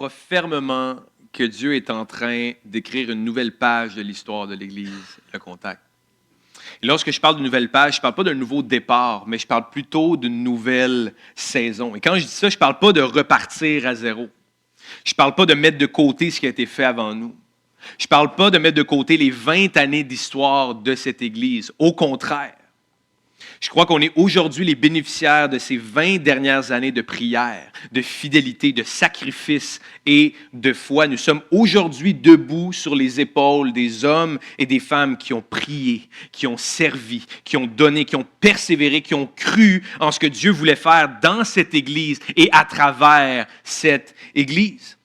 crois fermement que Dieu est en train d'écrire une nouvelle page de l'histoire de l'Église, le Contact. Et lorsque je parle d'une nouvelle page, je ne parle pas d'un nouveau départ, mais je parle plutôt d'une nouvelle saison. Et quand je dis ça, je ne parle pas de repartir à zéro. Je ne parle pas de mettre de côté ce qui a été fait avant nous. Je ne parle pas de mettre de côté les 20 années d'histoire de cette Église. Au contraire, je crois qu'on est aujourd'hui les bénéficiaires de ces 20 dernières années de prière, de fidélité, de sacrifice et de foi. Nous sommes aujourd'hui debout sur les épaules des hommes et des femmes qui ont prié, qui ont servi, qui ont donné, qui ont persévéré, qui ont cru en ce que Dieu voulait faire dans cette Église et à travers cette Église.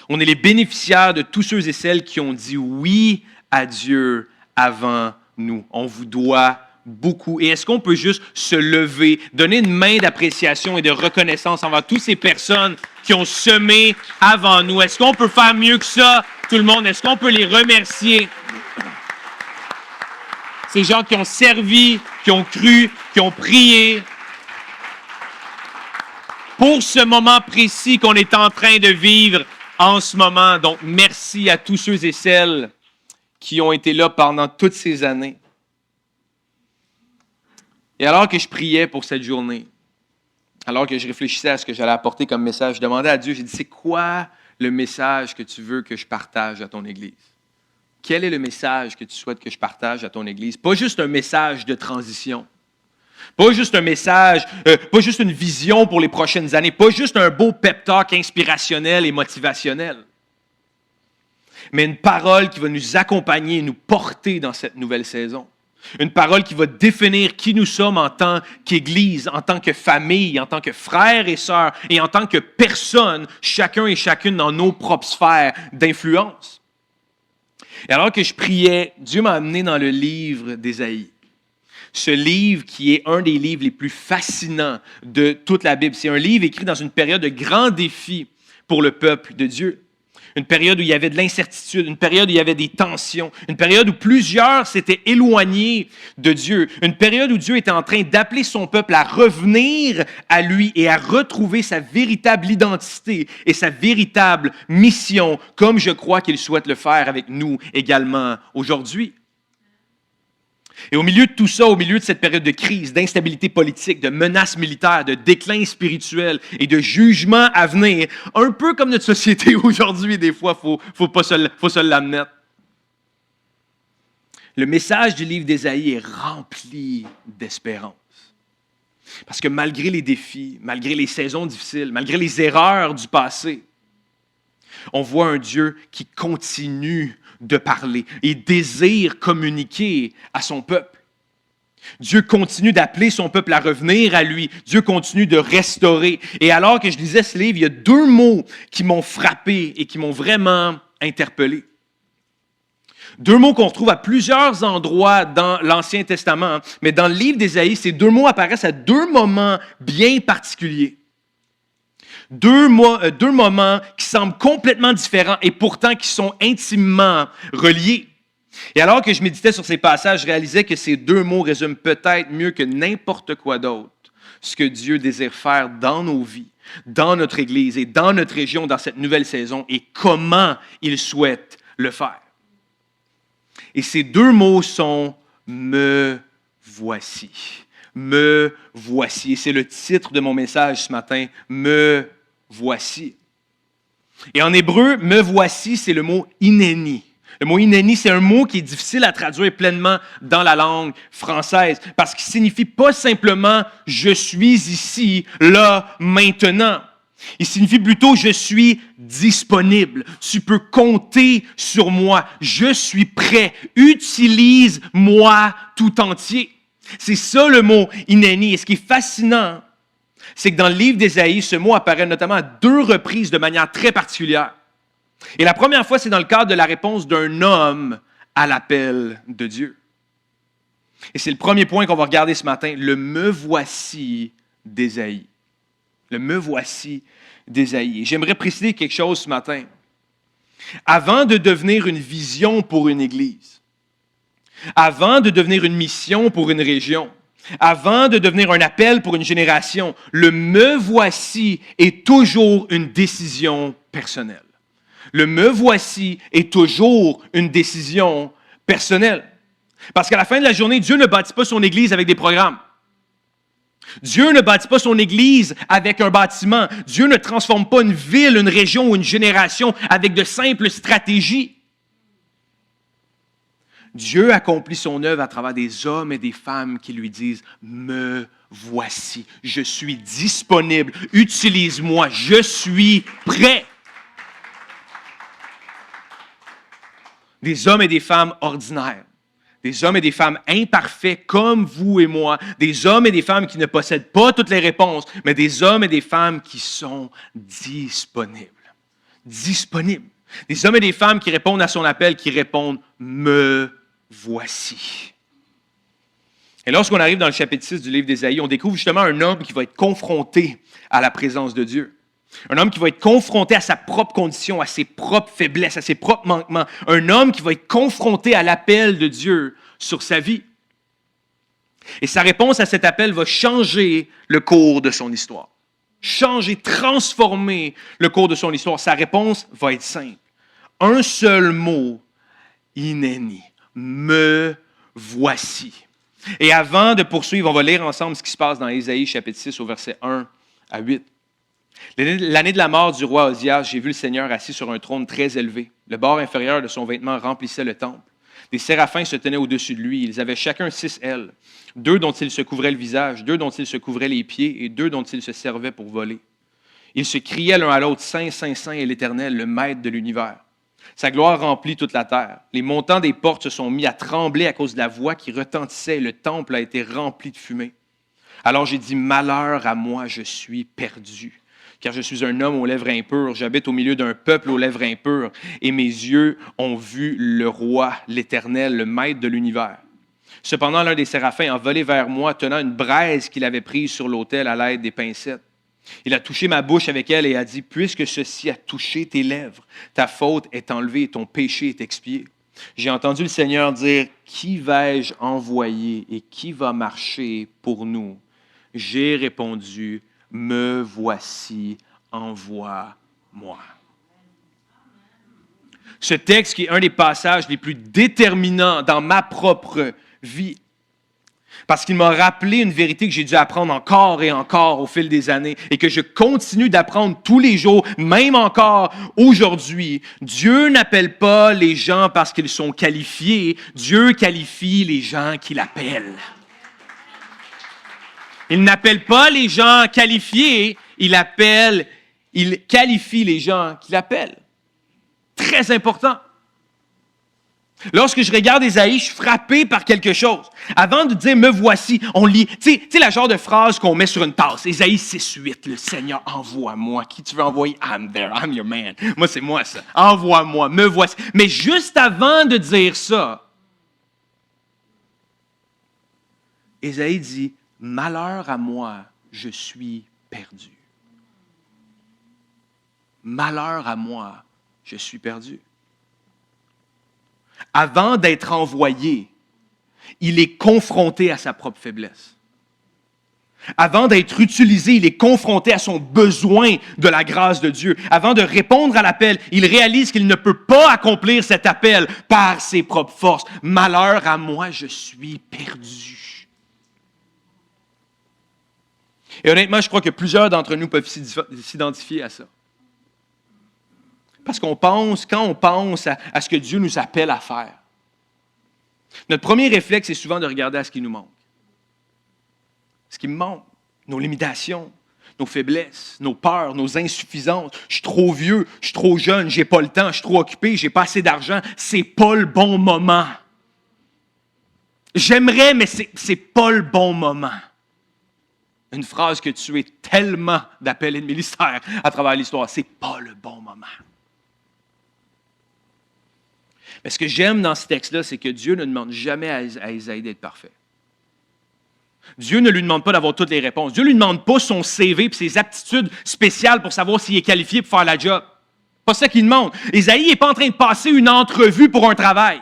On est les bénéficiaires de tous ceux et celles qui ont dit oui à Dieu avant nous. On vous doit beaucoup. Et est-ce qu'on peut juste se lever, donner une main d'appréciation et de reconnaissance envers toutes ces personnes qui ont semé avant nous? Est-ce qu'on peut faire mieux que ça, tout le monde? Est-ce qu'on peut les remercier? Ces gens qui ont servi, qui ont cru, qui ont prié pour ce moment précis qu'on est en train de vivre en ce moment. Donc, merci à tous ceux et celles qui ont été là pendant toutes ces années. Et alors que je priais pour cette journée, alors que je réfléchissais à ce que j'allais apporter comme message, je demandais à Dieu, j'ai dit, c'est quoi le message que tu veux que je partage à ton Église? Quel est le message que tu souhaites que je partage à ton Église? Pas juste un message de transition, pas juste un message, pas juste une vision pour les prochaines années, pas juste un beau pep talk inspirationnel et motivationnel, mais une parole qui va nous accompagner et nous porter dans cette nouvelle saison. Une parole qui va définir qui nous sommes en tant qu'Église, en tant que famille, en tant que frères et sœurs et en tant que personnes, chacun et chacune dans nos propres sphères d'influence. Et alors que je priais, Dieu m'a amené dans le livre d'Ésaïe. Ce livre qui est un des livres les plus fascinants de toute la Bible. C'est un livre écrit dans une période de grands défis pour le peuple de Dieu. Une période où il y avait de l'incertitude, une période où il y avait des tensions, une période où plusieurs s'étaient éloignés de Dieu, une période où Dieu était en train d'appeler son peuple à revenir à lui et à retrouver sa véritable identité et sa véritable mission, comme je crois qu'il souhaite le faire avec nous également aujourd'hui. Et au milieu de tout ça, au milieu de cette période de crise, d'instabilité politique, de menaces militaires, de déclin spirituel et de jugement à venir, un peu comme notre société aujourd'hui, des fois, faut se l'admettre. Le message du livre d'Ésaïe est rempli d'espérance. Parce que malgré les défis, malgré les saisons difficiles, malgré les erreurs du passé, on voit un Dieu qui continue de parler et désire communiquer à son peuple. Dieu continue d'appeler son peuple à revenir à lui. Dieu continue de restaurer. Et alors que je lisais ce livre, il y a 2 mots qui m'ont frappé et qui m'ont vraiment interpellé. 2 mots qu'on retrouve à plusieurs endroits dans l'Ancien Testament, mais dans le livre d'Ésaïe, ces 2 mots apparaissent à 2 moments bien particuliers. 2 moments qui semblent complètement différents et pourtant qui sont intimement reliés. Et alors que je méditais sur ces passages, je réalisais que ces 2 mots résument peut-être mieux que n'importe quoi d'autre ce que Dieu désire faire dans nos vies, dans notre Église et dans notre région dans cette nouvelle saison et comment il souhaite le faire. Et ces 2 mots sont « me voici ». Me voici. Et c'est le titre de mon message ce matin. Me voici. Et en hébreu, me voici, c'est le mot hineni. Le mot hineni, c'est un mot qui est difficile à traduire pleinement dans la langue française parce qu'il signifie pas simplement je suis ici, là, maintenant. Il signifie plutôt je suis disponible. Tu peux compter sur moi. Je suis prêt. Utilise-moi tout entier. C'est ça le mot « hineni ». Et ce qui est fascinant, c'est que dans le livre d'Ésaïe, ce mot apparaît notamment à 2 reprises de manière très particulière. Et la première fois, c'est dans le cadre de la réponse d'un homme à l'appel de Dieu. Et c'est le premier point qu'on va regarder ce matin, le « me voici » d'Ésaïe. Le « me voici » d'Ésaïe. Et j'aimerais préciser quelque chose ce matin. Avant de devenir une vision pour une Église, avant de devenir une mission pour une région, Avant de devenir un appel pour une génération, le me voici est toujours une décision personnelle. Le me voici est toujours une décision personnelle. Parce qu'à la fin de la journée, Dieu ne bâtit pas son Église avec des programmes. Dieu ne bâtit pas son Église avec un bâtiment. Dieu ne transforme pas une ville, une région ou une génération avec de simples stratégies. Dieu accomplit son œuvre à travers des hommes et des femmes qui lui disent « Me voici, je suis disponible, utilise-moi, je suis prêt. » Des hommes et des femmes ordinaires, des hommes et des femmes imparfaits comme vous et moi, des hommes et des femmes qui ne possèdent pas toutes les réponses, mais des hommes et des femmes qui sont disponibles. Disponibles. Des hommes et des femmes qui répondent à son appel, qui répondent « Me voici. » Et lorsqu'on arrive dans le chapitre 6 du livre d'Ésaïe, on découvre justement un homme qui va être confronté à la présence de Dieu. Un homme qui va être confronté à sa propre condition, à ses propres faiblesses, à ses propres manquements. Un homme qui va être confronté à l'appel de Dieu sur sa vie. Et sa réponse à cet appel va changer le cours de son histoire. Changer, transformer le cours de son histoire. Sa réponse va être simple. Un seul mot, Hineni. Me voici. Et avant de poursuivre, on va lire ensemble ce qui se passe dans Ésaïe chapitre 6 au verset 1 à 8. L'année de la mort du roi Osias, j'ai vu le Seigneur assis sur un trône très élevé. Le bord inférieur de son vêtement remplissait le temple. Des séraphins se tenaient au-dessus de lui. Ils avaient chacun 6 ailes, 2 dont ils se couvraient le visage, 2 dont ils se couvraient les pieds et 2 dont ils se servaient pour voler. Ils se criaient l'un à l'autre, « Saint, Saint, Saint est l'Éternel, le Maître de l'univers. » Sa gloire remplit toute la terre. Les montants des portes se sont mis à trembler à cause de la voix qui retentissait et le temple a été rempli de fumée. Alors j'ai dit, « Malheur à moi, je suis perdu. Car je suis un homme aux lèvres impures, j'habite au milieu d'un peuple aux lèvres impures, et mes yeux ont vu le roi, l'Éternel, le Maître de l'univers. » Cependant, l'un des séraphins a volé vers moi, tenant une braise qu'il avait prise sur l'autel à l'aide des pincettes. Il a touché ma bouche avec elle et a dit, « Puisque ceci a touché tes lèvres, ta faute est enlevée et ton péché est expié. » J'ai entendu le Seigneur dire, « Qui vais-je envoyer et qui va marcher pour nous? » J'ai répondu, « Me voici, envoie-moi. » Ce texte qui est un des passages les plus déterminants dans ma propre vie, parce qu'il m'a rappelé une vérité que j'ai dû apprendre encore et encore au fil des années et que je continue d'apprendre tous les jours, même encore aujourd'hui. Dieu n'appelle pas les gens parce qu'ils sont qualifiés. Dieu qualifie les gens qu'il appelle. Il n'appelle pas les gens qualifiés, il qualifie les gens qu'il appelle. Très important. Lorsque je regarde Ésaïe, je suis frappé par quelque chose. Avant de dire « me voici », on lit, tu sais la genre de phrase qu'on met sur une tasse. Ésaïe 6:8, le Seigneur, envoie-moi. Qui tu veux envoyer? I'm there, I'm your man. Moi, c'est moi ça. Envoie-moi, me voici. Mais juste avant de dire ça, Ésaïe dit, « Malheur à moi, je suis perdu. » Malheur à moi, je suis perdu. Avant d'être envoyé, il est confronté à sa propre faiblesse. Avant d'être utilisé, il est confronté à son besoin de la grâce de Dieu. Avant de répondre à l'appel, il réalise qu'il ne peut pas accomplir cet appel par ses propres forces. Malheur à moi, je suis perdu. Et honnêtement, je crois que plusieurs d'entre nous peuvent s'identifier à ça. Parce quand on pense à ce que Dieu nous appelle à faire, notre premier réflexe est souvent de regarder à ce qui nous manque. Ce qui me manque, nos limitations, nos faiblesses, nos peurs, nos insuffisances. Je suis trop vieux, je suis trop jeune, je n'ai pas le temps, je suis trop occupé, je n'ai pas assez d'argent. C'est pas le bon moment. J'aimerais, mais c'est pas le bon moment. Une phrase que tu es tellement d'appels et de ministères à travers l'histoire. C'est pas le bon moment. Mais ce que j'aime dans ce texte-là, c'est que Dieu ne demande jamais à Ésaïe d'être parfait. Dieu ne lui demande pas d'avoir toutes les réponses. Dieu ne lui demande pas son CV et ses aptitudes spéciales pour savoir s'il est qualifié pour faire la job. C'est pas ça qu'il demande. Ésaïe n'est pas en train de passer une entrevue pour un travail.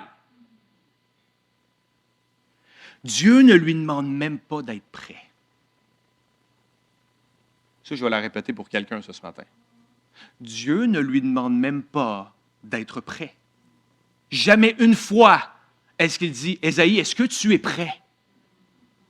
Dieu ne lui demande même pas d'être prêt. Ça, je vais la répéter pour quelqu'un ce matin. Dieu ne lui demande même pas d'être prêt. Jamais une fois est-ce qu'il dit, Ésaïe, est-ce que tu es prêt?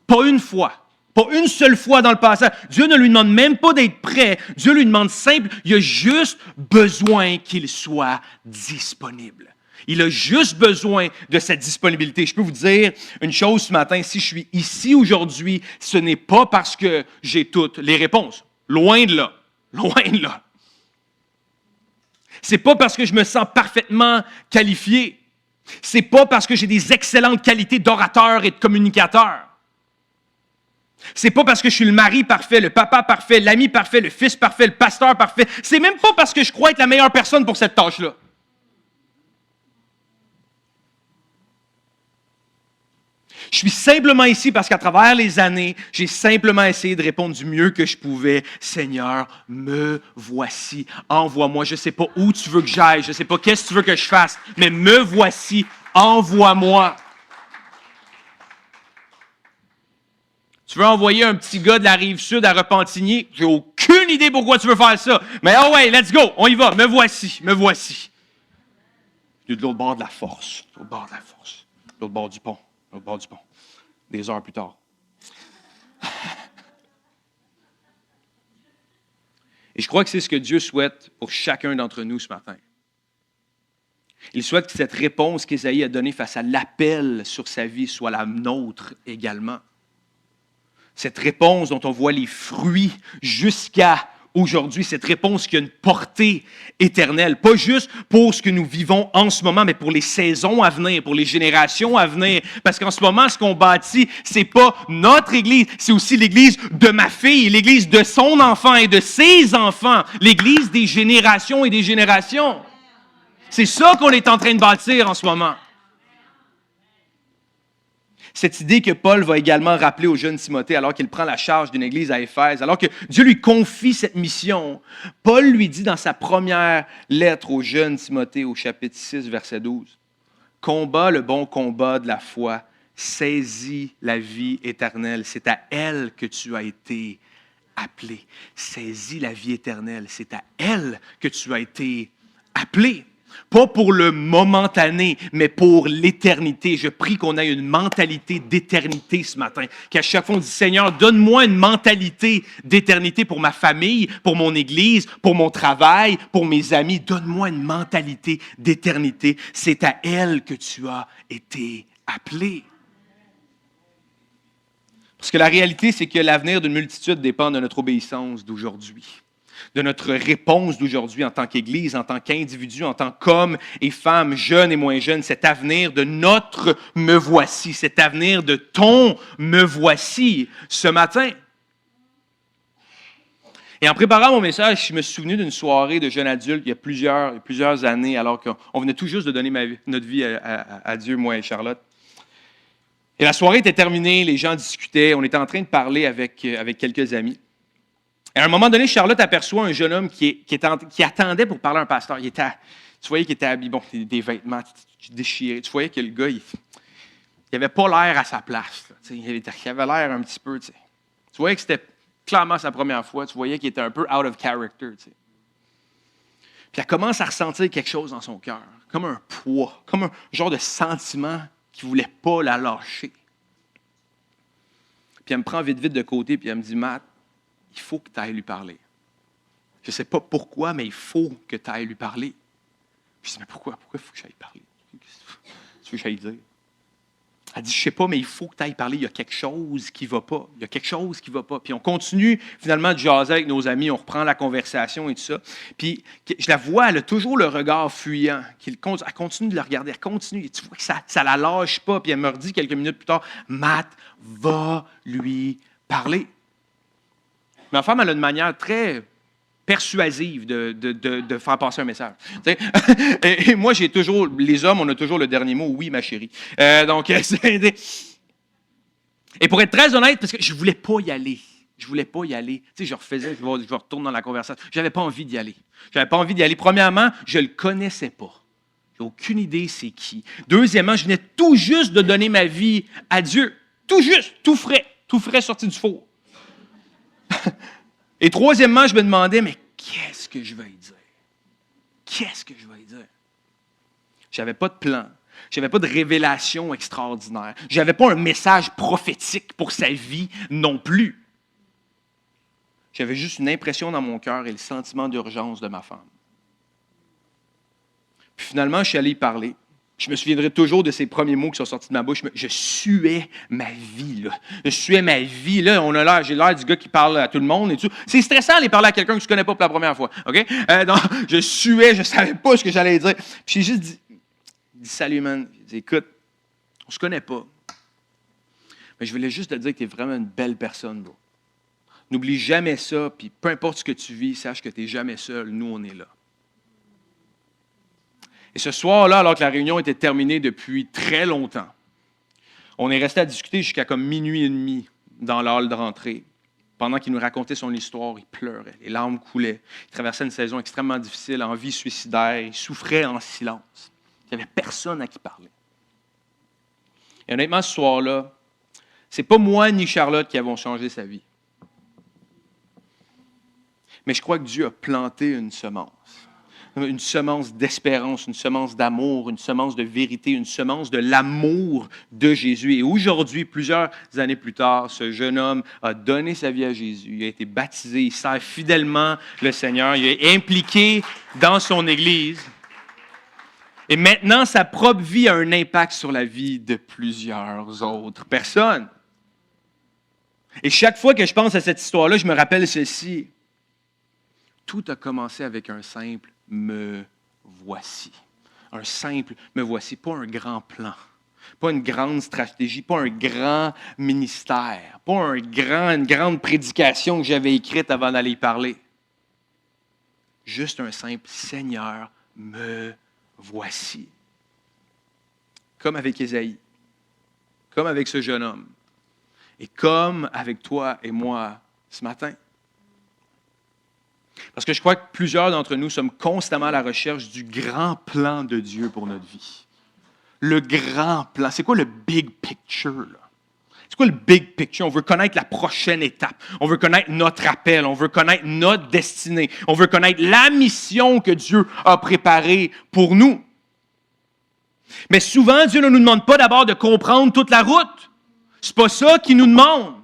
Pas une fois. Pas une seule fois dans le passage. Dieu ne lui demande même pas d'être prêt. Dieu lui demande simple, il a juste besoin qu'il soit disponible. Il a juste besoin de cette disponibilité. Je peux vous dire une chose ce matin, si je suis ici aujourd'hui, ce n'est pas parce que j'ai toutes les réponses. Loin de là. Loin de là. C'est pas parce que je me sens parfaitement qualifié. C'est pas parce que j'ai des excellentes qualités d'orateur et de communicateur. C'est pas parce que je suis le mari parfait, le papa parfait, l'ami parfait, le fils parfait, le pasteur parfait. C'est même pas parce que je crois être la meilleure personne pour cette tâche-là. Je suis simplement ici parce qu'à travers les années, j'ai simplement essayé de répondre du mieux que je pouvais. Seigneur, me voici, envoie-moi. Je ne sais pas où tu veux que j'aille, je ne sais pas qu'est-ce que tu veux que je fasse, mais me voici, envoie-moi. Tu veux envoyer un petit gars de la Rive-Sud à Repentigny? J'ai aucune idée pourquoi tu veux faire ça. Mais oh ouais, let's go, on y va, me voici, me voici. Il est de l'autre bord de la force, de l'autre bord de la force, de l'autre bord du pont. Au bord du pont, des heures plus tard. Et je crois que c'est ce que Dieu souhaite pour chacun d'entre nous ce matin. Il souhaite que cette réponse qu'Ésaïe a donnée face à l'appel sur sa vie soit la nôtre également. Cette réponse dont on voit les fruits jusqu'à aujourd'hui, cette réponse qui a une portée éternelle, pas juste pour ce que nous vivons en ce moment, mais pour les saisons à venir, pour les générations à venir. Parce qu'en ce moment, ce qu'on bâtit, c'est pas notre Église, c'est aussi l'Église de ma fille, l'Église de son enfant et de ses enfants, l'Église des générations et des générations. C'est ça qu'on est en train de bâtir en ce moment. Cette idée que Paul va également rappeler au jeune Timothée alors qu'il prend la charge d'une église à Éphèse, alors que Dieu lui confie cette mission, Paul lui dit dans sa première lettre au jeune Timothée au chapitre 6, verset 12, « Combat le bon combat de la foi, saisis la vie éternelle, c'est à elle que tu as été appelé. Saisis la vie éternelle, c'est à elle que tu as été appelé. » Pas pour le momentané, mais pour l'éternité. Je prie qu'on ait une mentalité d'éternité ce matin. Qu'à chaque fois, on dit, Seigneur, donne-moi une mentalité d'éternité pour ma famille, pour mon Église, pour mon travail, pour mes amis. Donne-moi une mentalité d'éternité. C'est à elle que tu as été appelé. Parce que la réalité, c'est que l'avenir d'une multitude dépend de notre obéissance d'aujourd'hui, de notre réponse d'aujourd'hui en tant qu'Église, en tant qu'individu, en tant qu'hommes et femmes, jeunes et moins jeunes, cet avenir de notre « me voici », cet avenir de ton « me voici » ce matin. Et en préparant mon message, je me suis souvenu d'une soirée de jeunes adultes il y a plusieurs années, alors qu'on venait tout juste de donner notre vie à Dieu, moi et Charlotte. Et la soirée était terminée, les gens discutaient, on était en train de parler avec quelques amis. Et à un moment donné, Charlotte aperçoit un jeune homme qui attendait pour parler à un pasteur. Tu voyais qu'il était habillé, des vêtements déchirés. Tu voyais que le gars, il n'avait pas l'air à sa place. Il avait l'air un petit peu. Tu voyais que c'était clairement sa première fois. Tu voyais qu'il était un peu out of character. Puis elle commence à ressentir quelque chose dans son cœur, comme un poids, comme un genre de sentiment qui ne voulait pas la lâcher. Puis elle me prend vite de côté, puis elle me dit, Matt, il faut que tu ailles lui parler. Je ne sais pas pourquoi, mais il faut que tu ailles lui parler. Je dis, mais pourquoi? Pourquoi il faut que j'aille parler? Qu'est-ce que tu veux que j'aille dire? Elle dit, je ne sais pas, mais il faut que tu ailles parler. Il y a quelque chose qui ne va pas. Il y a quelque chose qui ne va pas. Puis on continue finalement de jaser avec nos amis. On reprend la conversation et tout ça. Puis je la vois, elle a toujours le regard fuyant. Elle continue de la regarder. Elle continue. Tu vois que ça ne la lâche pas. Puis elle me redit quelques minutes plus tard, Matt, va lui parler. Mais ma femme, elle a une manière très persuasive de faire passer un message. Et moi, les hommes, on a toujours le dernier mot, oui, ma chérie. Et pour être très honnête, parce que je ne voulais pas y aller. Je ne voulais pas y aller. Tu sais, je retourne dans la conversation. Je n'avais pas envie d'y aller. Premièrement, je ne le connaissais pas. Je n'ai aucune idée c'est qui. Deuxièmement, je venais tout juste de donner ma vie à Dieu. Tout juste, tout frais sorti du four. Et troisièmement, je me demandais, mais qu'est-ce que je vais y dire? Qu'est-ce que je vais y dire? Je n'avais pas de plan. Je n'avais pas de révélation extraordinaire. Je n'avais pas un message prophétique pour sa vie non plus. J'avais juste une impression dans mon cœur et le sentiment d'urgence de ma femme. Puis finalement, je suis allé y parler. Je me souviendrai toujours de ces premiers mots qui sont sortis de ma bouche. Je suais ma vie, là. Je suais ma vie, là. J'ai l'air du gars qui parle à tout le monde et tout. C'est stressant d'aller parler à quelqu'un que tu ne connais pas pour la première fois, OK? Donc, je suais, je ne savais pas ce que j'allais dire. Puis j'ai juste dit salut, man. J'ai dit, écoute, on ne se connaît pas. Mais je voulais juste te dire que tu es vraiment une belle personne, bro. N'oublie jamais ça, puis peu importe ce que tu vis, sache que tu n'es jamais seul. Nous, on est là. Et ce soir-là, alors que la réunion était terminée depuis très longtemps, on est resté à discuter jusqu'à comme minuit et demi dans la hall de rentrée. Pendant qu'il nous racontait son histoire, il pleurait, les larmes coulaient. Il traversait une saison extrêmement difficile, envie suicidaire, il souffrait en silence. Il n'y avait personne à qui parler. Et honnêtement, ce soir-là, ce n'est pas moi ni Charlotte qui avons changé sa vie. Mais je crois que Dieu a planté une semence d'espérance, une semence d'amour, une semence de vérité, une semence de l'amour de Jésus. Et aujourd'hui, plusieurs années plus tard, ce jeune homme a donné sa vie à Jésus, il a été baptisé, il sert fidèlement le Seigneur, il est impliqué dans son Église. Et maintenant, sa propre vie a un impact sur la vie de plusieurs autres personnes. Et chaque fois que je pense à cette histoire-là, je me rappelle ceci. Tout a commencé avec un simple « me voici ». Un simple « me voici », pas un grand plan, pas une grande stratégie, pas un grand ministère, pas une grande prédication que j'avais écrite avant d'aller y parler. Juste un simple « Seigneur, me voici ». Comme avec Ésaïe, comme avec ce jeune homme, et comme avec toi et moi ce matin. Parce que je crois que plusieurs d'entre nous sommes constamment à la recherche du grand plan de Dieu pour notre vie. Le grand plan. C'est quoi le big picture, là? C'est quoi le big picture? On veut connaître la prochaine étape. On veut connaître notre appel. On veut connaître notre destinée. On veut connaître la mission que Dieu a préparée pour nous. Mais souvent, Dieu ne nous demande pas d'abord de comprendre toute la route. C'est pas ça qu'il nous demande.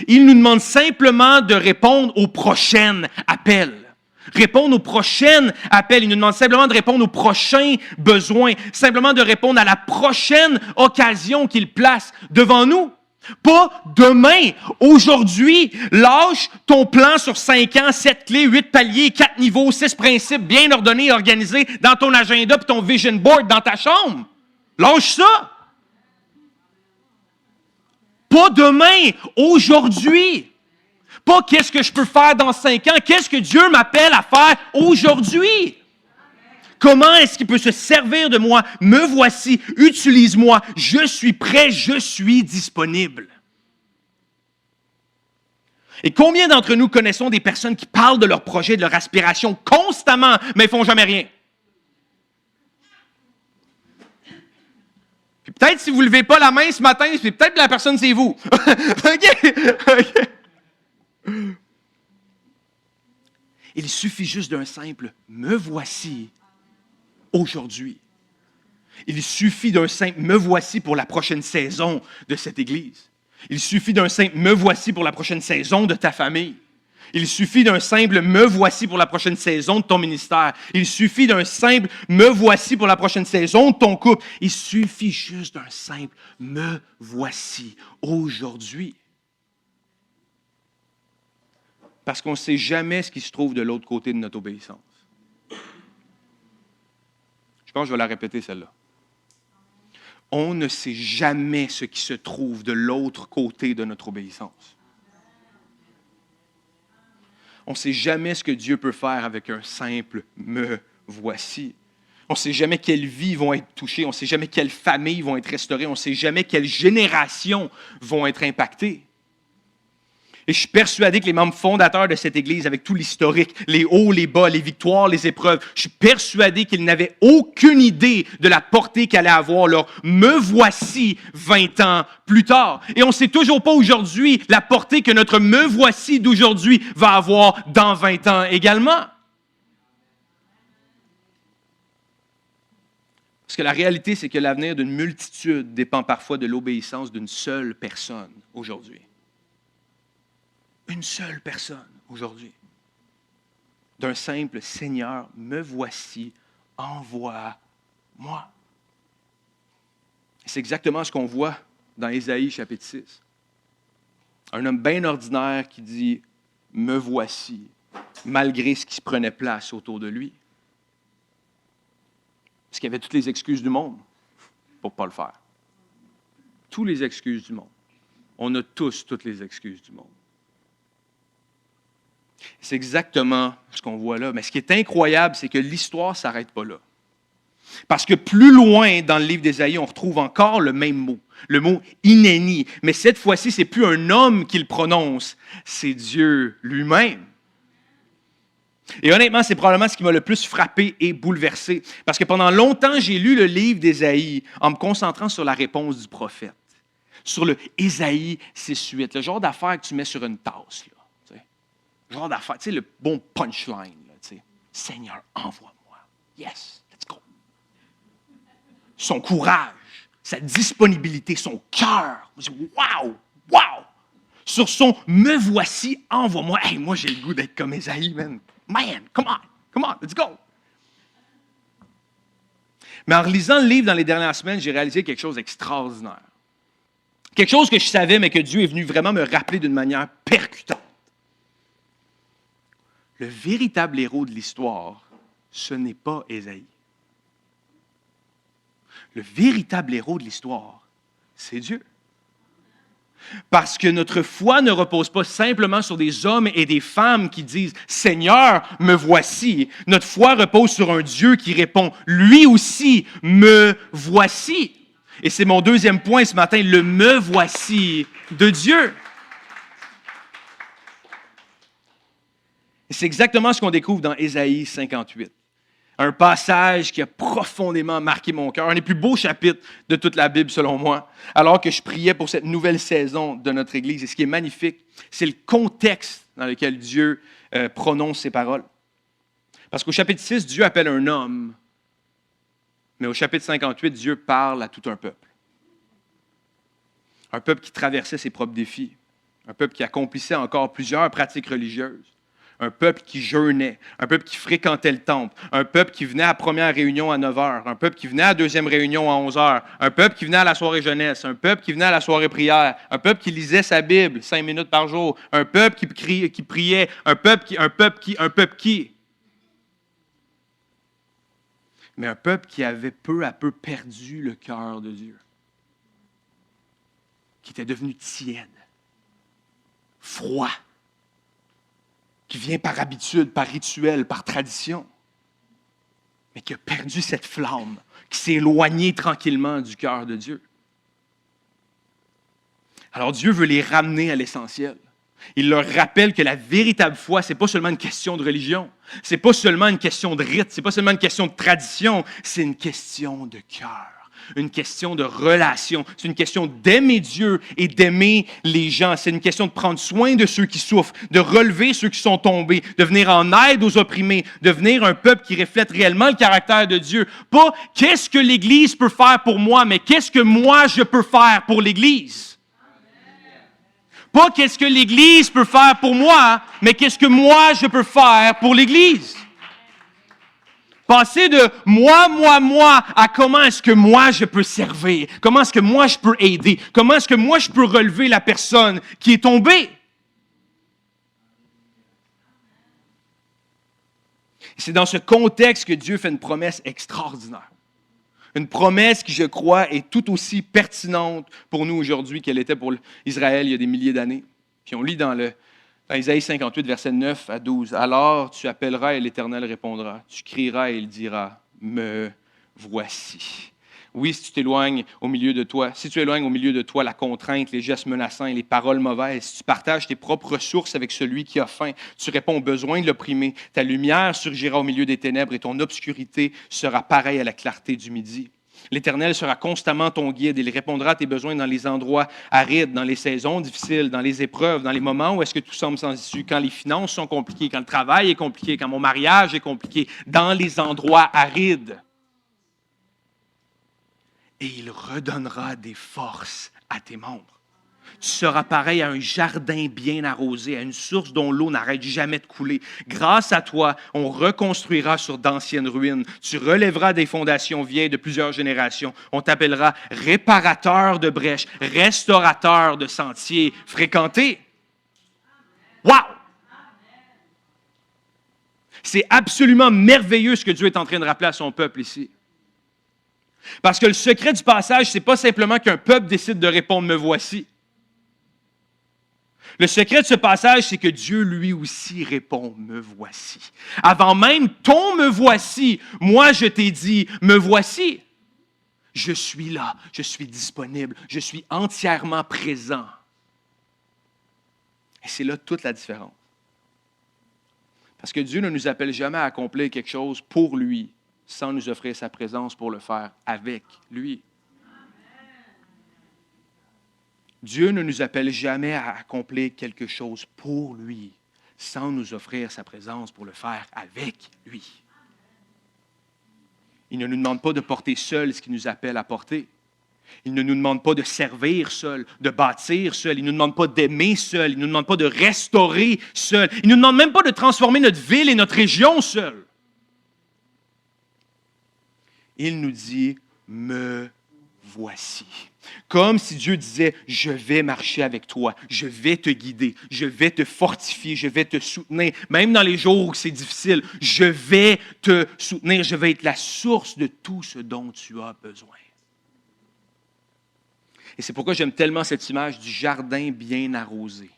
Il nous demande simplement de répondre aux prochains appels. Répondre aux prochains appels. Il nous demande simplement de répondre aux prochains besoins. Simplement de répondre à la prochaine occasion qu'il place devant nous. Pas demain, aujourd'hui. Lâche ton plan sur 5 ans, 7 clés, 8 paliers, 4 niveaux, 6 principes bien ordonnés et organisés dans ton agenda et ton vision board dans ta chambre. Lâche ça. Pas demain, aujourd'hui. Pas qu'est-ce que je peux faire dans 5 ans, qu'est-ce que Dieu m'appelle à faire aujourd'hui. Comment est-ce qu'il peut se servir de moi? Me voici, utilise-moi, je suis prêt, je suis disponible. Et combien d'entre nous connaissons des personnes qui parlent de leurs projets, de leur aspiration constamment, mais ils ne font jamais rien? Puis peut-être si vous ne levez pas la main ce matin, c'est peut-être que la personne, c'est vous. OK. Il suffit juste d'un simple « me voici » aujourd'hui. Il suffit d'un simple « me voici » pour la prochaine saison de cette Église. Il suffit d'un simple « me voici » pour la prochaine saison de ta famille. Il suffit d'un simple « me voici » pour la prochaine saison de ton ministère. Il suffit d'un simple « me voici » pour la prochaine saison de ton couple. Il suffit juste d'un simple « me voici » aujourd'hui. Parce qu'on ne sait jamais ce qui se trouve de l'autre côté de notre obéissance. Je pense que je vais la répéter celle-là. On ne sait jamais ce qui se trouve de l'autre côté de notre obéissance. On ne sait jamais ce que Dieu peut faire avec un simple « me voici ». On ne sait jamais quelles vies vont être touchées, on ne sait jamais quelles familles vont être restaurées, on ne sait jamais quelles générations vont être impactées. Et je suis persuadé que les membres fondateurs de cette Église, avec tout l'historique, les hauts, les bas, les victoires, les épreuves, je suis persuadé qu'ils n'avaient aucune idée de la portée qu'allait avoir leur « me voici » 20 ans plus tard. Et on ne sait toujours pas aujourd'hui la portée que notre « me voici » d'aujourd'hui va avoir dans 20 ans également. Parce que la réalité, c'est que l'avenir d'une multitude dépend parfois de l'obéissance d'une seule personne aujourd'hui. Une seule personne aujourd'hui. D'un simple Seigneur, me voici, envoie-moi. C'est exactement ce qu'on voit dans Ésaïe chapitre 6. Un homme bien ordinaire qui dit « me voici », malgré ce qui se prenait place autour de lui. Parce qu'il y avait toutes les excuses du monde pour ne pas le faire. Toutes les excuses du monde. On a tous toutes les excuses du monde. C'est exactement ce qu'on voit là. Mais ce qui est incroyable, c'est que l'histoire ne s'arrête pas là. Parce que plus loin dans le livre d'Ésaïe, on retrouve encore le même mot, le mot « inéni ». Mais cette fois-ci, ce n'est plus un homme qui le prononce, c'est Dieu lui-même. Et honnêtement, c'est probablement ce qui m'a le plus frappé et bouleversé. Parce que pendant longtemps, j'ai lu le livre d'Ésaïe en me concentrant sur la réponse du prophète. Sur le Ésaïe 6-8, le genre d'affaire que tu mets sur une tasse. Là. Genre d'affaire, tu sais, le bon punchline, là, tu sais. Seigneur, envoie-moi. Yes, let's go. Son courage, sa disponibilité, son cœur. Wow, wow. Sur son me voici, envoie-moi. Hey, moi, j'ai le goût d'être comme Ésaïe, man. Man, come on, let's go. Mais en relisant le livre dans les dernières semaines, j'ai réalisé quelque chose d'extraordinaire. Quelque chose que je savais, mais que Dieu est venu vraiment me rappeler d'une manière percutante. Le véritable héros de l'histoire, ce n'est pas Ésaïe. Le véritable héros de l'histoire, c'est Dieu. Parce que notre foi ne repose pas simplement sur des hommes et des femmes qui disent « Seigneur, me voici ». Notre foi repose sur un Dieu qui répond « Lui aussi, me voici ». Et c'est mon deuxième point ce matin, le « me voici » de Dieu. Et c'est exactement ce qu'on découvre dans Ésaïe 58. Un passage qui a profondément marqué mon cœur, un des plus beaux chapitres de toute la Bible, selon moi, alors que je priais pour cette nouvelle saison de notre Église. Et ce qui est magnifique, c'est le contexte dans lequel Dieu prononce ces paroles. Parce qu'au chapitre 6, Dieu appelle un homme, mais au chapitre 58, Dieu parle à tout un peuple. Un peuple qui traversait ses propres défis, un peuple qui accomplissait encore plusieurs pratiques religieuses, un peuple qui jeûnait, un peuple qui fréquentait le temple, un peuple qui venait à la première réunion à 9 heures, un peuple qui venait à la deuxième réunion à 11 heures, un peuple qui venait à la soirée jeunesse, un peuple qui venait à la soirée prière, un peuple qui lisait sa Bible 5 minutes par jour, un peuple qui priait, un peuple qui. Mais un peuple qui avait peu à peu perdu le cœur de Dieu, qui était devenu tiède, froid, qui vient par habitude, par rituel, par tradition, mais qui a perdu cette flamme, qui s'est éloigné tranquillement du cœur de Dieu. Alors Dieu veut les ramener à l'essentiel. Il leur rappelle que la véritable foi, ce n'est pas seulement une question de religion, ce n'est pas seulement une question de rite, ce n'est pas seulement une question de tradition, c'est une question de cœur. Une question de relation. C'est une question d'aimer Dieu et d'aimer les gens. C'est une question de prendre soin de ceux qui souffrent, de relever ceux qui sont tombés, de venir en aide aux opprimés, de devenir un peuple qui reflète réellement le caractère de Dieu. Pas « qu'est-ce que l'Église peut faire pour moi », mais « qu'est-ce que moi je peux faire pour l'Église ». Pas « qu'est-ce que l'Église peut faire pour moi », mais « qu'est-ce que moi je peux faire pour l'Église ». Passer de moi à comment est-ce que moi je peux servir, comment est-ce que moi je peux aider, comment est-ce que moi je peux relever la personne qui est tombée. C'est dans ce contexte que Dieu fait une promesse extraordinaire. Une promesse qui, je crois, est tout aussi pertinente pour nous aujourd'hui qu'elle était pour Israël il y a des milliers d'années. Puis on lit dans Isaïe 58, versets 9 à 12. « Alors tu appelleras et l'Éternel répondra. Tu crieras et il dira, me voici. » Oui, si tu éloignes au milieu de toi la contrainte, les gestes menaçants et les paroles mauvaises, si tu partages tes propres ressources avec celui qui a faim, tu réponds aux besoins de l'opprimé, ta lumière surgira au milieu des ténèbres et ton obscurité sera pareille à la clarté du midi. L'Éternel sera constamment ton guide. Il répondra à tes besoins dans les endroits arides, dans les saisons difficiles, dans les épreuves, dans les moments où est-ce que tout semble sans issue, quand les finances sont compliquées, quand le travail est compliqué, quand mon mariage est compliqué, dans les endroits arides. Et il redonnera des forces à tes membres. Tu seras pareil à un jardin bien arrosé, à une source dont l'eau n'arrête jamais de couler. Grâce à toi, on reconstruira sur d'anciennes ruines. Tu relèveras des fondations vieilles de plusieurs générations. On t'appellera réparateur de brèches, restaurateur de sentiers fréquentés. Wow! C'est absolument merveilleux ce que Dieu est en train de rappeler à son peuple ici. Parce que le secret du passage, ce n'est pas simplement qu'un peuple décide de répondre « me voici ». Le secret de ce passage, c'est que Dieu lui aussi répond « me voici ». Avant même ton « me voici », moi je t'ai dit « me voici ». Je suis là, je suis disponible, je suis entièrement présent. Et c'est là toute la différence. Parce que Dieu ne nous appelle jamais à accomplir quelque chose pour lui, sans nous offrir sa présence pour le faire avec lui. Dieu ne nous appelle jamais à accomplir quelque chose pour lui, sans nous offrir sa présence pour le faire avec lui. Il ne nous demande pas de porter seul ce qu'il nous appelle à porter. Il ne nous demande pas de servir seul, de bâtir seul. Il ne nous demande pas d'aimer seul. Il ne nous demande pas de restaurer seul. Il ne nous demande même pas de transformer notre ville et notre région seul. Il nous dit « me voici ». Comme si Dieu disait « je vais marcher avec toi, je vais te guider, je vais te fortifier, je vais te soutenir, même dans les jours où c'est difficile, je vais te soutenir, je vais être la source de tout ce dont tu as besoin. » Et c'est pourquoi j'aime tellement cette image du jardin bien arrosé.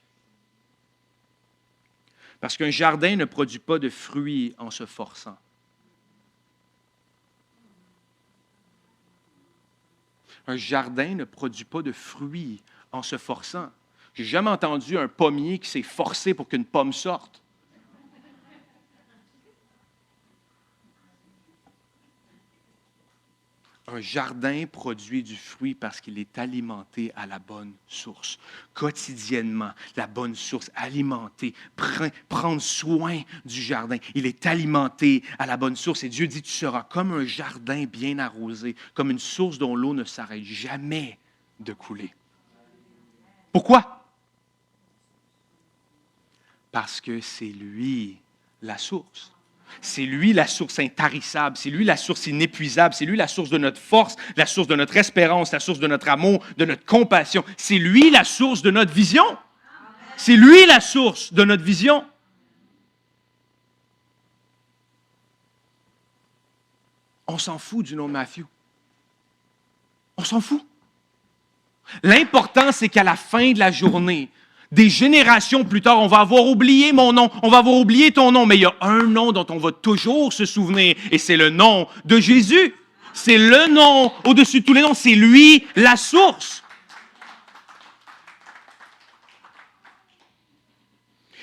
Parce qu'un jardin ne produit pas de fruits en se forçant. Un jardin ne produit pas de fruits en se forçant. Je n'ai jamais entendu un pommier qui s'est forcé pour qu'une pomme sorte. Un jardin produit du fruit parce qu'il est alimenté à la bonne source. Quotidiennement, la bonne source, alimentée, prendre soin du jardin. Il est alimenté à la bonne source. Et Dieu dit, tu seras comme un jardin bien arrosé, comme une source dont l'eau ne s'arrête jamais de couler. Pourquoi? Parce que c'est lui la source. C'est lui la source intarissable, c'est lui la source inépuisable, c'est lui la source de notre force, la source de notre espérance, la source de notre amour, de notre compassion. C'est lui la source de notre vision. C'est lui la source de notre vision. On s'en fout du nom de Matthew. On s'en fout. L'important, c'est qu'à la fin de la journée, des générations plus tard, on va avoir oublié mon nom, on va avoir oublié ton nom, mais il y a un nom dont on va toujours se souvenir, et c'est le nom de Jésus. C'est le nom au-dessus de tous les noms, c'est lui la source.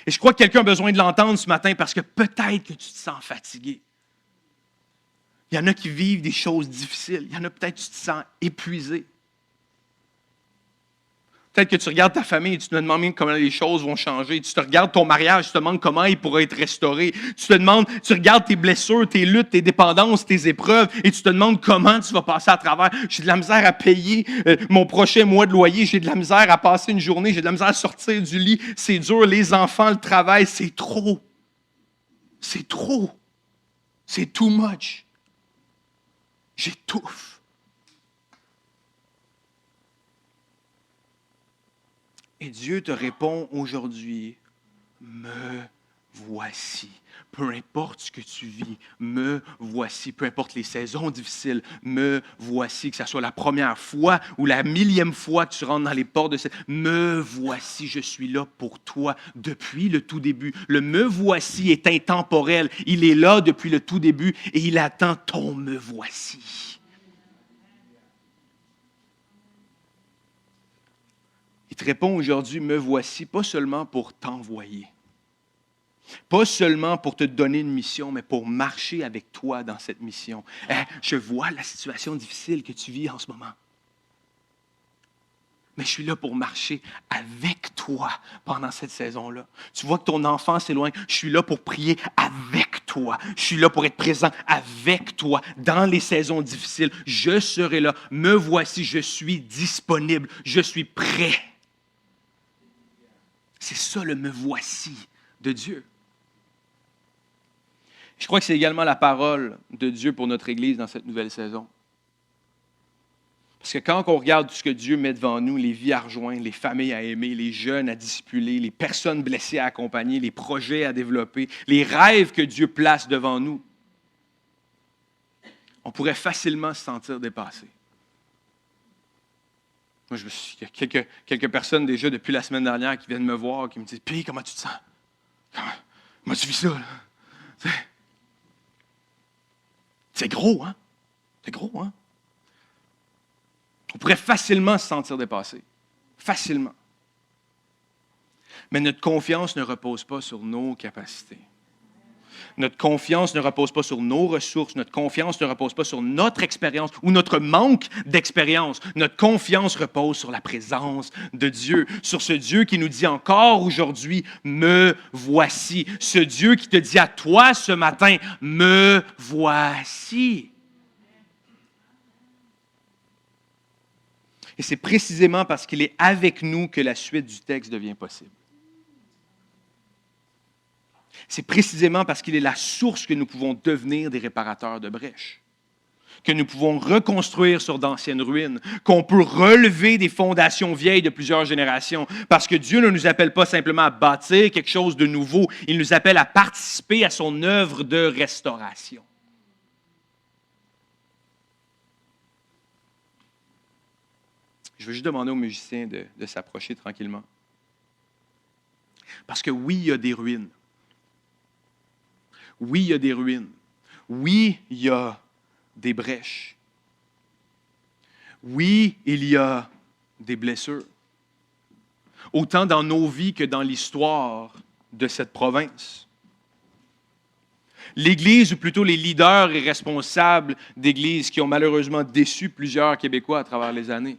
Et je crois que quelqu'un a besoin de l'entendre ce matin parce que peut-être que tu te sens fatigué. Il y en a qui vivent des choses difficiles, il y en a peut-être que tu te sens épuisé. Peut-être que tu regardes ta famille et tu te demandes comment les choses vont changer. Tu te regardes ton mariage, tu te demandes comment il pourrait être restauré. Tu regardes tes blessures, tes luttes, tes dépendances, tes épreuves et tu te demandes comment tu vas passer à travers. J'ai de la misère à payer mon prochain mois de loyer. J'ai de la misère à passer une journée. J'ai de la misère à sortir du lit. C'est dur. Les enfants, le travail, c'est trop. C'est trop. C'est too much. J'étouffe. Et Dieu te répond aujourd'hui, me voici. Peu importe ce que tu vis, me voici. Peu importe les saisons difficiles, me voici. Que ce soit la première fois ou la millième fois que tu rentres dans les portes de cette... Me voici, je suis là pour toi depuis le tout début. Le me voici est intemporel. Il est là depuis le tout début et il attend ton me voici. Il te répond aujourd'hui, me voici, pas seulement pour t'envoyer, pas seulement pour te donner une mission, mais pour marcher avec toi dans cette mission. Je vois la situation difficile que tu vis en ce moment. Mais je suis là pour marcher avec toi pendant cette saison-là. Tu vois que ton enfant s'éloigne. Je suis là pour prier avec toi. Je suis là pour être présent avec toi dans les saisons difficiles. Je serai là. Me voici, je suis disponible. Je suis prêt. C'est ça le me voici de Dieu. Je crois que c'est également la parole de Dieu pour notre Église dans cette nouvelle saison. Parce que quand on regarde tout ce que Dieu met devant nous, les vies à rejoindre, les familles à aimer, les jeunes à discipuler, les personnes blessées à accompagner, les projets à développer, les rêves que Dieu place devant nous, on pourrait facilement se sentir dépassé. Moi, il y a quelques personnes déjà depuis la semaine dernière qui viennent me voir, qui me disent « Puis, comment tu te sens? Comment tu vis ça? Là? » C'est gros, hein? C'est gros, hein? On pourrait facilement se sentir dépassé. Facilement. Mais notre confiance ne repose pas sur nos capacités. Notre confiance ne repose pas sur nos ressources. Notre confiance ne repose pas sur notre expérience ou notre manque d'expérience. Notre confiance repose sur la présence de Dieu, sur ce Dieu qui nous dit encore aujourd'hui, me voici. Ce Dieu qui te dit à toi ce matin, me voici. Et c'est précisément parce qu'il est avec nous que la suite du texte devient possible. C'est précisément parce qu'il est la source que nous pouvons devenir des réparateurs de brèches, que nous pouvons reconstruire sur d'anciennes ruines, qu'on peut relever des fondations vieilles de plusieurs générations, parce que Dieu ne nous appelle pas simplement à bâtir quelque chose de nouveau, il nous appelle à participer à son œuvre de restauration. Je veux juste demander aux musiciens de s'approcher tranquillement. Parce que oui, il y a des ruines. Oui, il y a des ruines. Oui, il y a des brèches. Oui, il y a des blessures. Autant dans nos vies que dans l'histoire de cette province. L'Église, ou plutôt les leaders et responsables d'Église qui ont malheureusement déçu plusieurs Québécois à travers les années,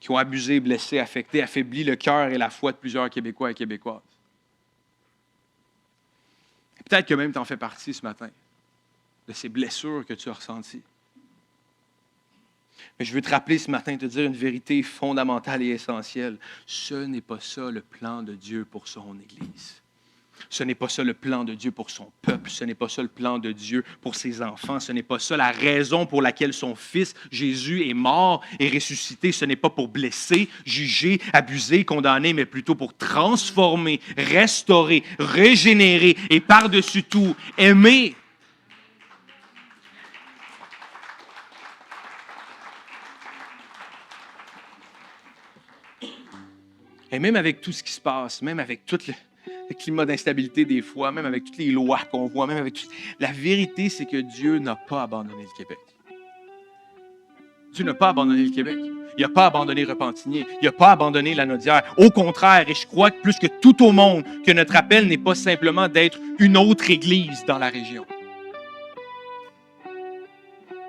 qui ont abusé, blessé, affecté, affaibli le cœur et la foi de plusieurs Québécois et Québécoises. Et peut-être que même tu en fais partie ce matin, de ces blessures que tu as ressenties. Mais je veux te rappeler ce matin, te dire une vérité fondamentale et essentielle. Ce n'est pas ça le plan de Dieu pour son Église. Ce n'est pas ça le plan de Dieu pour son peuple. Ce n'est pas ça le plan de Dieu pour ses enfants. Ce n'est pas ça la raison pour laquelle son Fils, Jésus, est mort et ressuscité. Ce n'est pas pour blesser, juger, abuser, condamner, mais plutôt pour transformer, restaurer, régénérer et par-dessus tout, aimer. Et même avec tout ce qui se passe, même avec tout le climat d'instabilité des fois, même avec toutes les lois qu'on voit, même avec tout... La vérité, c'est que Dieu n'a pas abandonné le Québec. Dieu n'a pas abandonné le Québec. Il n'a pas abandonné Repentigny. Il n'a pas abandonné la Naudière. Au contraire, et je crois que plus que tout au monde, que notre appel n'est pas simplement d'être une autre église dans la région.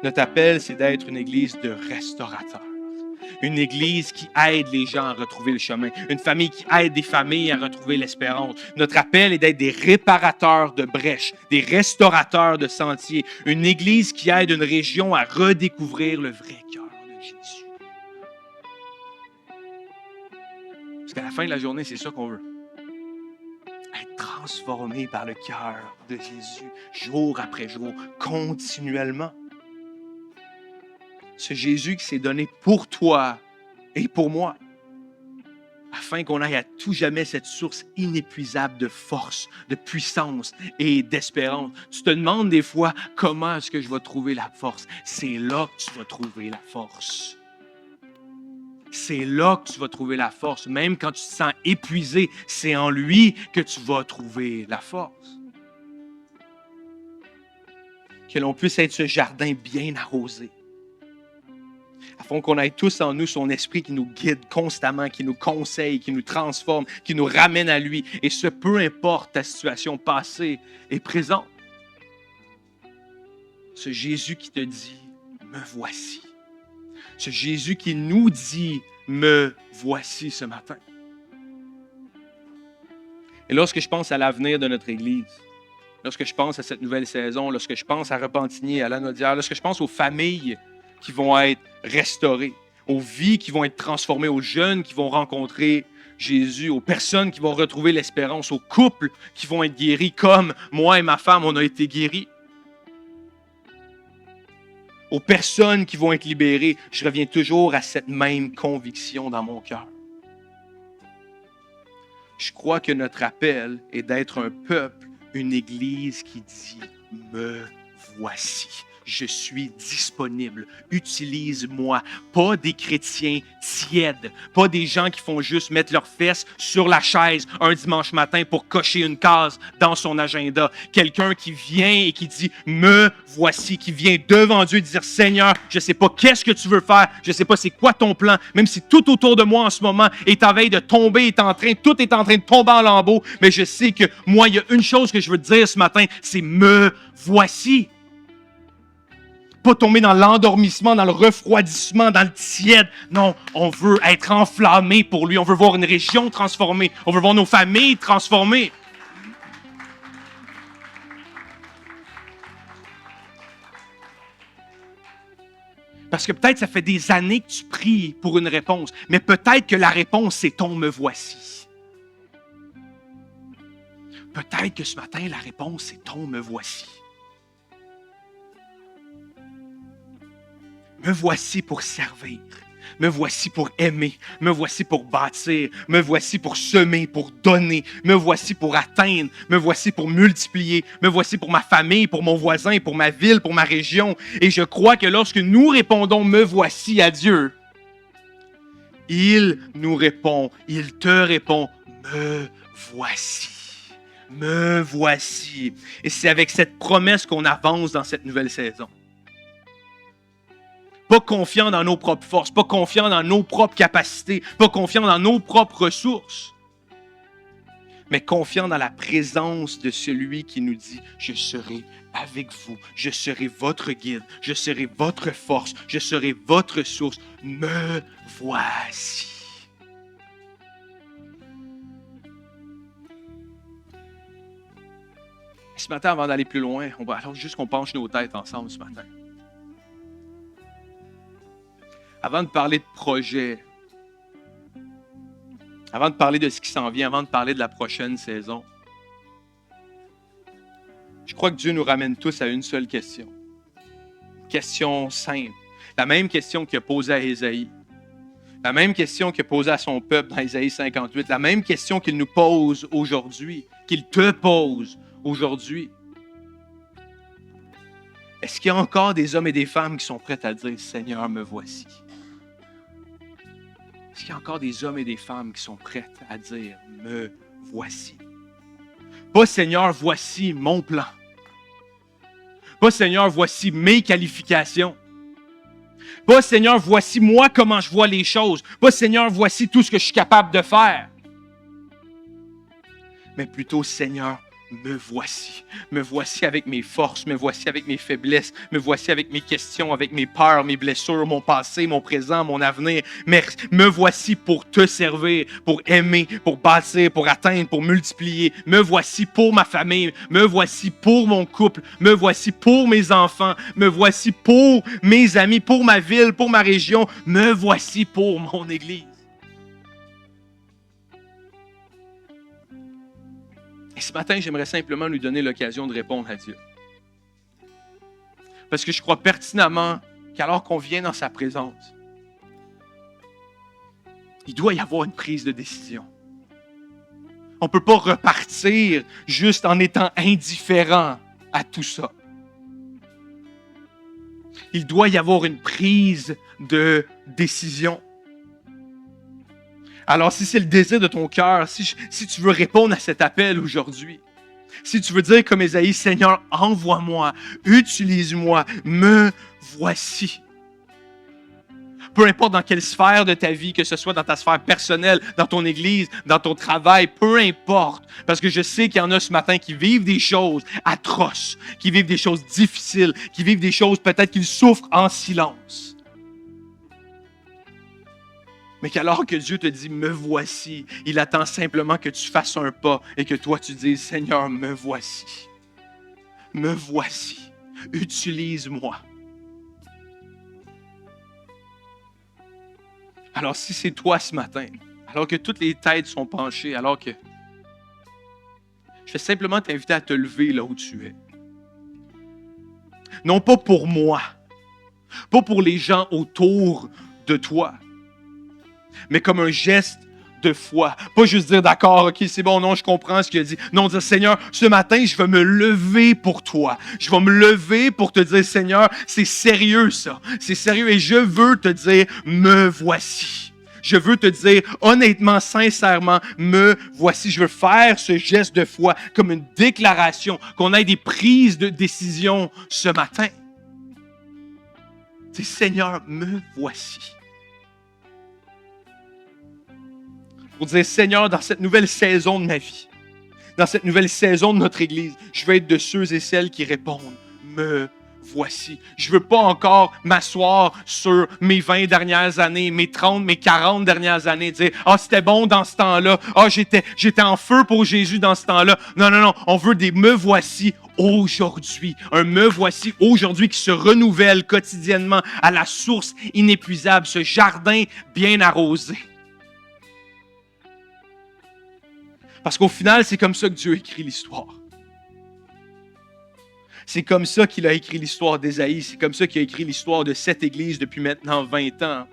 Notre appel, c'est d'être une église de restaurateurs. Une église qui aide les gens à retrouver le chemin. Une famille qui aide des familles à retrouver l'espérance. Notre appel est d'être des réparateurs de brèches, des restaurateurs de sentiers. Une église qui aide une région à redécouvrir le vrai cœur de Jésus. Parce qu'à la fin de la journée, c'est ça qu'on veut. Être transformé par le cœur de Jésus, jour après jour, continuellement. Ce Jésus qui s'est donné pour toi et pour moi, afin qu'on aille à tout jamais cette source inépuisable de force, de puissance et d'espérance. Tu te demandes des fois, comment est-ce que je vais trouver la force? C'est là que tu vas trouver la force. C'est là que tu vas trouver la force. Même quand tu te sens épuisé, c'est en lui que tu vas trouver la force. Que l'on puisse être ce jardin bien arrosé, afin qu'on ait tous en nous son esprit qui nous guide constamment, qui nous conseille, qui nous transforme, qui nous ramène à lui. Et ce, peu importe ta situation passée et présente. Ce Jésus qui te dit, me voici. Ce Jésus qui nous dit, me voici ce matin. Et lorsque je pense à l'avenir de notre Église, lorsque je pense à cette nouvelle saison, lorsque je pense à Repentigny, à Lanaudière, lorsque je pense aux familles qui vont être restaurées, aux vies qui vont être transformées, aux jeunes qui vont rencontrer Jésus, aux personnes qui vont retrouver l'espérance, aux couples qui vont être guéris comme moi et ma femme, on a été guéris, aux personnes qui vont être libérées, je reviens toujours à cette même conviction dans mon cœur. Je crois que notre appel est d'être un peuple, une Église qui dit « Me voici ». Je suis disponible. Utilise-moi. Pas des chrétiens tièdes. Pas des gens qui font juste mettre leurs fesses sur la chaise un dimanche matin pour cocher une case dans son agenda. Quelqu'un qui vient et qui dit « Me voici », qui vient devant Dieu et dire « Seigneur, je ne sais pas qu'est-ce que tu veux faire. Je ne sais pas c'est quoi ton plan. Même si tout autour de moi en ce moment est en veille de tomber, tout est en train de tomber en lambeaux. Mais je sais que moi, il y a une chose que je veux te dire ce matin, c'est « Me voici ». Pas tomber dans l'endormissement, dans le refroidissement, dans le tiède. Non, on veut être enflammé pour lui. On veut voir une région transformée. On veut voir nos familles transformées. Parce que peut-être ça fait des années que tu pries pour une réponse, mais peut-être que la réponse, c'est ton « me voici ». Peut-être que ce matin, la réponse, c'est ton « me voici ». Me voici pour servir. Me voici pour aimer. Me voici pour bâtir. Me voici pour semer, pour donner. Me voici pour atteindre. Me voici pour multiplier. Me voici pour ma famille, pour mon voisin, pour ma ville, pour ma région. Et je crois que lorsque nous répondons « Me voici » à Dieu, il nous répond, il te répond « Me voici ». Me voici. Et c'est avec cette promesse qu'on avance dans cette nouvelle saison. Pas confiant dans nos propres forces, pas confiant dans nos propres capacités, pas confiant dans nos propres ressources, mais confiant dans la présence de celui qui nous dit « Je serai avec vous, je serai votre guide, je serai votre force, je serai votre source, me voici. » Ce matin, avant d'aller plus loin, on va alors juste qu'on penche nos têtes ensemble ce matin. Avant de parler de projet, avant de parler de ce qui s'en vient, avant de parler de la prochaine saison, je crois que Dieu nous ramène tous à une seule question. Question simple. La même question qu'il a posée à Ésaïe. La même question qu'il a posée à son peuple dans Ésaïe 58. La même question qu'il nous pose aujourd'hui, qu'il te pose aujourd'hui. Est-ce qu'il y a encore des hommes et des femmes qui sont prêts à dire « Seigneur, me voici ». Est-ce qu'il y a encore des hommes et des femmes qui sont prêts à dire « Me voici ». Pas « Seigneur, voici mon plan ». Pas « Seigneur, voici mes qualifications ». Pas « Seigneur, voici moi comment je vois les choses ». Pas « Seigneur, voici tout ce que je suis capable de faire ». Mais plutôt « Seigneur, me voici. Me voici avec mes forces, me voici avec mes faiblesses, me voici avec mes questions, avec mes peurs, mes blessures, mon passé, mon présent, mon avenir. Mais me voici pour te servir, pour aimer, pour bâtir, pour atteindre, pour multiplier. Me voici pour ma famille, me voici pour mon couple, me voici pour mes enfants, me voici pour mes amis, pour ma ville, pour ma région, me voici pour mon Église. Et ce matin, j'aimerais simplement lui donner l'occasion de répondre à Dieu. Parce que je crois pertinemment qu'alors qu'on vient dans sa présence, il doit y avoir une prise de décision. On ne peut pas repartir juste en étant indifférent à tout ça. Il doit y avoir une prise de décision. Alors, si c'est le désir de ton cœur, si tu veux répondre à cet appel aujourd'hui, si tu veux dire comme Ésaïe, Seigneur, envoie-moi, utilise-moi, me voici. peu importe dans quelle sphère de ta vie, que ce soit dans ta sphère personnelle, dans ton église, dans ton travail, peu importe. Parce que je sais qu'il y en a ce matin qui vivent des choses atroces, qui vivent des choses difficiles, qui vivent des choses peut-être qu'ils souffrent en silence. Mais qu'alors que Dieu te dit « me voici », il attend simplement que tu fasses un pas et que toi tu dises « Seigneur, me voici. Me voici. Utilise-moi. » Alors si c'est toi ce matin, alors que toutes les têtes sont penchées, alors que je vais simplement t'inviter à te lever là où tu es. Non pas pour moi, pas pour les gens autour de toi, mais comme un geste de foi. Pas juste dire d'accord, ok, c'est bon, non, je comprends ce qu'il a dit. Non, dire Seigneur, ce matin, je vais me lever pour toi. Je vais me lever pour te dire, Seigneur, c'est sérieux ça. C'est sérieux et je veux te dire, me voici. Je veux te dire honnêtement, sincèrement, me voici. Je veux faire ce geste de foi comme une déclaration, qu'on ait des prises de décision ce matin. C'est Seigneur, me voici. Pour dire, Seigneur, dans cette nouvelle saison de ma vie, dans cette nouvelle saison de notre Église, je veux être de ceux et celles qui répondent, me voici. Je ne veux pas encore m'asseoir sur mes 20 dernières années, mes 30, mes 40 dernières années, dire, ah, c'était bon dans ce temps-là, ah, j'étais en feu pour Jésus dans ce temps-là. Non, non, non, on veut des me voici aujourd'hui. Un me voici aujourd'hui qui se renouvelle quotidiennement à la source inépuisable, ce jardin bien arrosé. Parce qu'au final, c'est comme ça que Dieu écrit l'histoire. C'est comme ça qu'il a écrit l'histoire d'Ésaïe. C'est comme ça qu'il a écrit l'histoire de cette Église depuis maintenant 20 ans.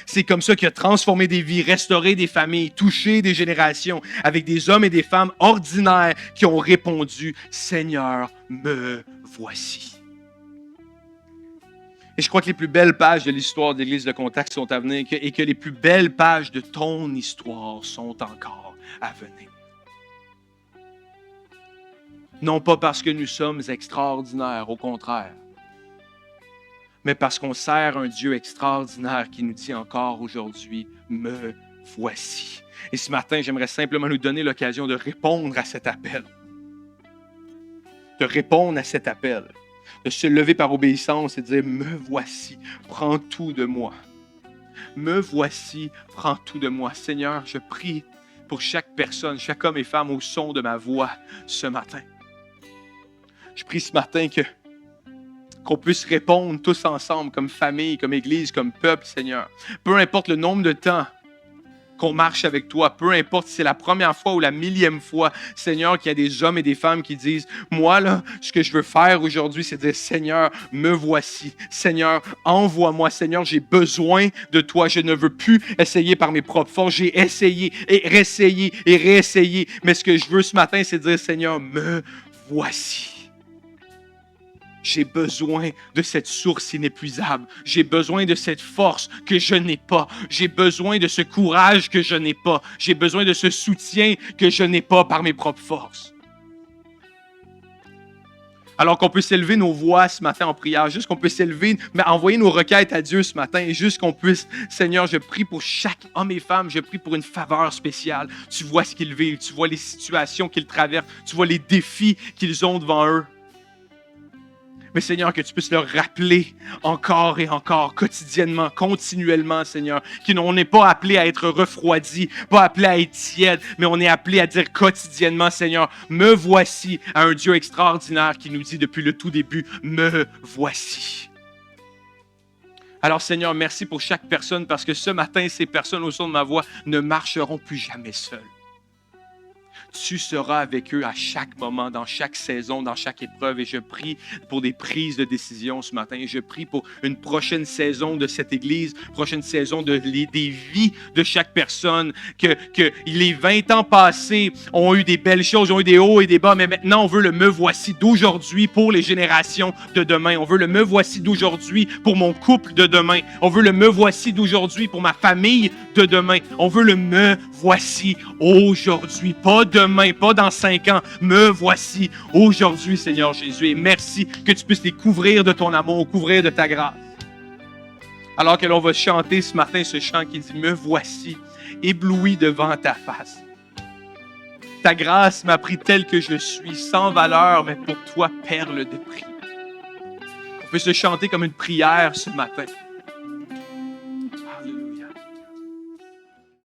C'est comme ça qu'il a transformé des vies, restauré des familles, touché des générations avec des hommes et des femmes ordinaires qui ont répondu « Seigneur, me voici ». Et je crois que les plus belles pages de l'histoire de l'Église de Contact sont à venir et que les plus belles pages de ton histoire sont encore à venir. Non pas parce que nous sommes extraordinaires, au contraire, mais parce qu'on sert un Dieu extraordinaire qui nous dit encore aujourd'hui, me voici. Et ce matin, j'aimerais simplement nous donner l'occasion de répondre à cet appel. De répondre à cet appel. De se lever par obéissance et de dire, me voici, prends tout de moi. Me voici, prends tout de moi. Seigneur, je prie pour chaque personne, chaque homme et femme au son de ma voix ce matin. Je prie ce matin qu'on puisse répondre tous ensemble, comme famille, comme Église, comme peuple, Seigneur. Peu importe le nombre de temps qu'on marche avec toi, peu importe si c'est la première fois ou la millième fois, Seigneur, qu'il y a des hommes et des femmes qui disent, moi, là, ce que je veux faire aujourd'hui, c'est dire, Seigneur, me voici. Seigneur, envoie-moi. Seigneur, j'ai besoin de toi. Je ne veux plus essayer par mes propres forces. J'ai essayé et réessayé et réessayé. Mais ce que je veux ce matin, c'est dire, Seigneur, me voici. J'ai besoin de cette source inépuisable. J'ai besoin de cette force que je n'ai pas. J'ai besoin de ce courage que je n'ai pas. J'ai besoin de ce soutien que je n'ai pas par mes propres forces. Alors qu'on peut s'élever nos voix ce matin en prière, juste qu'on peut s'élever, mais envoyer nos requêtes à Dieu ce matin, et juste qu'on puisse, Seigneur, je prie pour chaque homme et femme, je prie pour une faveur spéciale. Tu vois ce qu'ils vivent, tu vois les situations qu'ils traversent, tu vois les défis qu'ils ont devant eux. Mais Seigneur, que tu puisses leur rappeler encore et encore, quotidiennement, continuellement, Seigneur, qu'on n'est pas appelé à être refroidi, pas appelé à être tiède, mais on est appelé à dire quotidiennement, Seigneur, me voici à un Dieu extraordinaire qui nous dit depuis le tout début, me voici. Alors Seigneur, merci pour chaque personne parce que ce matin, ces personnes au son de ma voix ne marcheront plus jamais seules. Tu seras avec eux à chaque moment, dans chaque saison, dans chaque épreuve. Et je prie pour des prises de décision ce matin. Et je prie pour une prochaine saison de cette Église, prochaine saison des vies de chaque personne. Que les 20 ans passés ont eu des belles choses, ont eu des hauts et des bas. Mais maintenant, on veut le me voici d'aujourd'hui pour les générations de demain. On veut le me voici d'aujourd'hui pour mon couple de demain. On veut le me voici d'aujourd'hui pour ma famille de demain. On veut le me voici aujourd'hui, pas demain, pas dans 5 ans. Me voici aujourd'hui, Seigneur Jésus. Et merci que tu puisses les couvrir de ton amour, couvrir de ta grâce. Alors que l'on va chanter ce matin ce chant qui dit « Me voici, ébloui devant ta face. Ta grâce m'a pris tel que je suis, sans valeur, mais pour toi, perle de prix. » On peut se chanter comme une prière ce matin.